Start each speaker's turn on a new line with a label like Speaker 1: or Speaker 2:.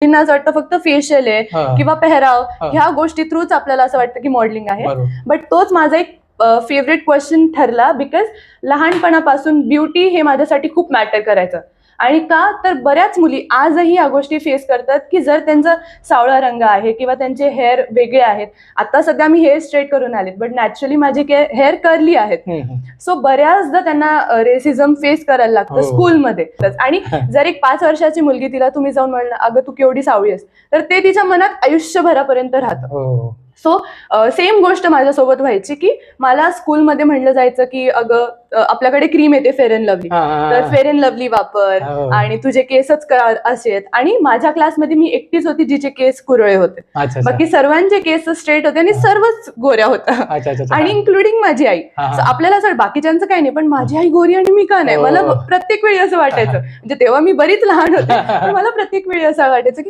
Speaker 1: मुलींना असं वाटतं फक्त फेशियल आहे किंवा पेहराव ह्या गोष्टी थ्रूच आपल्याला असं वाटतं की मॉडेलिंग आहे. बट तोच माझा एक फेवरेट क्वेश्चन ठरला, बिकॉज लहानपणापासून ब्युटी हे माझ्यासाठी खूप मॅटर करायचं. आणि का तर बऱ्याच मुली आजही या गोष्टी फेस करतात की जर त्यांचा सावळा रंग आहे किंवा त्यांचे हेअर वेगळे आहेत. आता सध्या मी हेअर स्ट्रेट करून आले, बट नॅचरली माझे हेअर कर्ली आहेत. सो बऱ्याचदा त्यांना रेसिझम फेस करायला लागतं स्कूलमध्ये. आणि जर एक 5 वर्षाची मुलगी तिला तुम्ही जाऊन म्हणलं अगं तू केवढी सावळी आहेस, तर ते तिच्या मनात आयुष्यभरापर्यंत राहतं. सो सेम गोष्ट माझ्यासोबत व्हायची की मला स्कूलमध्ये म्हणलं जायचं की अगं आपल्याकडे क्रीम येते फेअर अँड लवली, तर फेअर अँड लवली वापर आणि तुझे केसच असे आहेत. आणि माझ्या क्लासमध्ये मी एकटीच होती जिचे केस कुरळे होते, बाकी सर्वांचे केस स्ट्रेट होते आणि सर्वच गोऱ्या होत्या आणि इन्क्लुडिंग माझी आई. आपल्याला असं बाकीच्यांचं काही नाही, पण माझी आई गोरी आणि मी का नाही. मला प्रत्येक वेळी असं वाटायचं, म्हणजे तेव्हा मी बरीच लहान होते, पण मला प्रत्येक वेळी असं वाटायचं की